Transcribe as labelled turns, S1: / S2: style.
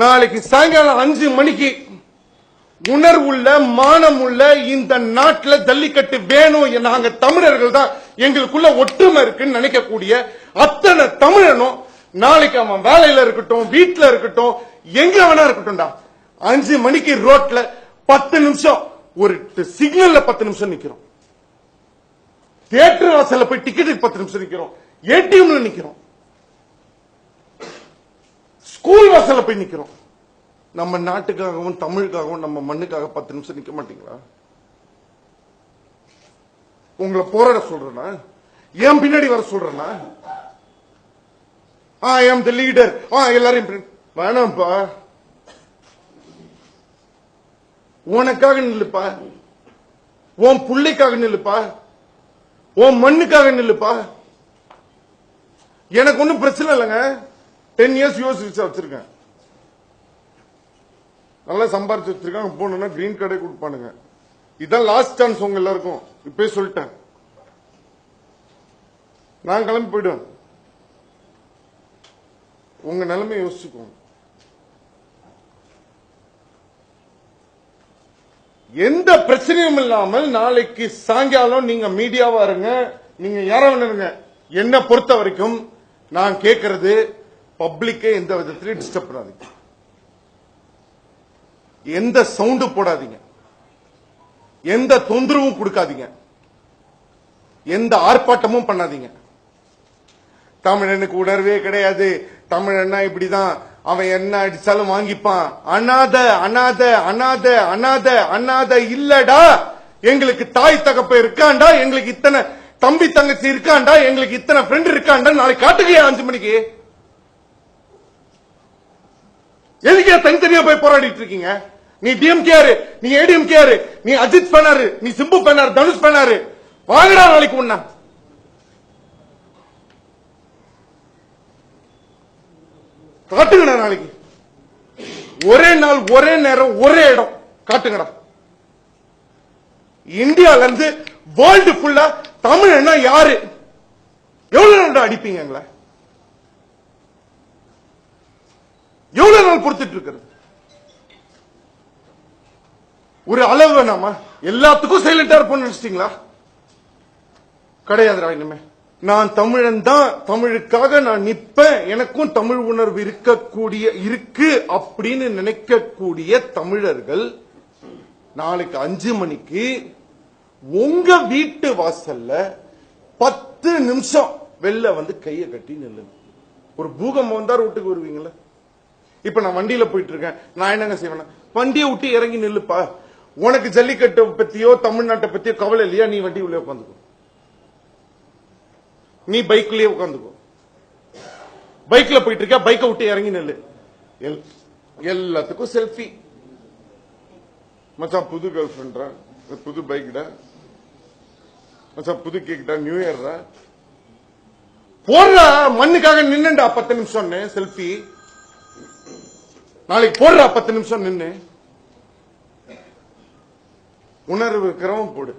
S1: நாளைக்கு சாயங்காலம் 5 மணிக்கு உணர்வுள்ள மானமுள்ள இந்த நாட்டில் ஜல்லிக்கட்டு வேணும். நாங்க தமிழர்கள் தான், எங்களுக்குள்ள ஒற்றுமை இருக்குன்னு நினைக்கக்கூடிய அத்தனை தமிழனும் நாளைக்கு அவன் வேலையில இருக்கட்டும், வீட்டுல இருக்கட்டும், எங்க வேணா இருக்கட்டும்டா, 5 மணிக்கு ரோட்ல 10 நிமிஷம் ஒரு சிக்னல்ல 10 நிமிஷம் நிக்கிறோம். தியேட்டர் வாசல்ல போய் டிக்கெட்டுக்கு 10 நிமிஷம் நிக்கிறோம். ஏடிஎம்ல நிக்கிறோம். ஸ்கூல் வாசல்ல போய் நிக்கிறோம். நம்ம நாட்டுக்காகவும் தமிழுக்காகவும் நம்ம மண்ணுக்காக 10 நிமிஷம் நிக்க மாட்டீங்களா? உங்களை போராட சொல்றேன்னா, ஏன் பின்னாடி வர சொல்றேன்னா, ஐ ஆம் தி லீடர், எல்லாரையும் வேணாம்ப்பா, உனக்காக நில்லுப்பா, உன் பிள்ளைக்காக நில்லுப்பா, உன் மண்ணுக்காக நில்லுப்பா. எனக்கு ஒன்னும் பிரச்சனை இல்லைங்க. 10 இயர்ஸ் யூஎஸ் விசா வச்சிருக்கேன், நல்லா சம்பாரிச்சு வச்சிருக்காங்க. போனா கிரீன் கார்டே கொடுப்பானுங்க. இதான் லாஸ்ட் சான்ஸ் உங்க எல்லாருக்கும். இப்பவே சொல்லிட்டேன், நான் கிளம்பி போயிடுவேன். உங்க நிலைமை யோசிச்சுக்கோங்க. எந்த பிரச்சனையும் இல்லாமல் நாளைக்கு சாயங்காலம் நீங்க மீடியாவா இருங்க, நீங்க யாரா இருங்க. என்ன பொறுத்த வரைக்கும் நான் கேட்கறது, பப்ளிக்கை எந்த விதத்திலையும் டிஸ்டர்ப் பண்ணாதீங்க, எந்த சவுண்டு போடாதீங்க, எந்த தொந்தரவும் கொடுக்காதீங்க, எந்த ஆர்ப்பாட்டமும் பண்ணாதீங்க. தமிழனுக்கு உணர்வே கிடையாது, தமிழன்னா இப்படிதான், அவன் என்ன அடிச்சாலும் வாங்கிப்பான், அனாத அனாத அனாத அனாத அனாத இல்லடா. எங்களுக்கு தாய் தகப்ப இருக்காண்டா, எங்களுக்கு இத்தனை தம்பி தங்கச்சி இருக்காண்டா, எங்களுக்கு இத்தனை ஃப்ரெண்ட் இருக்காண்டா. நாளைக்கு காட்டுங்க 5 மணிக்கு. எதுக்கே தனித்தனியா போய் போராடிட்டு இருக்கீங்க? நீ டிஎம்கேரு, நீ ஏடிஎம்கேரு, நீ அஜித் பேனாரு, நீ சிம்பு பேனாரு, தனுஷ் பேனாரு, வாங்கடா நாளைக்கு ஒண்ணா. காட்டுங்கடா நாளைக்கு. ஒரே நாள், ஒரே நேரம், ஒரே இடம் காட்டுங்கடா. இந்தியால இருந்து வேர்ல்டு ஃபுல்லா தமிழ்னா யாரு, எவ்வளவு நாள் அடிப்பீங்க எங்களை? எவ்வளவு நாள் பொறுத்துட்டு இருக்கிறது? ஒரு அளவு வேணாமா? எல்லாத்துக்கும் சைலண்டா இருப்போம்னு நினைச்சிட்டீங்களா? கிடையாதுடா. இனிமே நான் தமிழன் தான், தமிழுக்காக நான் நிப்பேன், எனக்கும் தமிழ் உணர்வு இருக்கு அப்படின்னு நினைக்கக்கூடிய தமிழர்கள் நாளைக்கு 5 மணிக்கு உங்க வீட்டு வாசல்ல 10 நிமிஷம் வெளில வந்து கையை கட்டி நில்லுங்க. ஒரு பூகம்பம் வந்தா ரோட்டுக்கு வருவீங்களா? இப்ப நான் வண்டியில போயிட்டு இருக்கேன், நான் என்னங்க செய்வேன்? வண்டியை விட்டு இறங்கி நில்லுப்பா. உனக்கு ஜல்லிக்கட்டு பத்தியோ தமிழ்நாட்டை பத்தியோ கவலை இல்லையா? நீ வண்டி உள்ளே உட்காந்துக்கோ, நீ பைக்லயே உட்காந்துக்கோ. பைக்ல போயிட்டு இருக்க, பைக்கை விட்டு இறங்கி நெல்லு. எல்லாத்துக்கும் செல்ஃபி. மச்சான் புது கேர்ள் ஃபிரெண்ட்ரா, புது பைக்டா, மச்சான் புது கேக்டா, நியூ இயர்ரா, போடுறா. மண்ணுக்காக நின்னுடா 10 நிமிஷம் செல்ஃபி. நாளைக்கு போடுறா 10 நிமிஷம் நின்னு. உணர்வு இருக்கிறவன் போடு.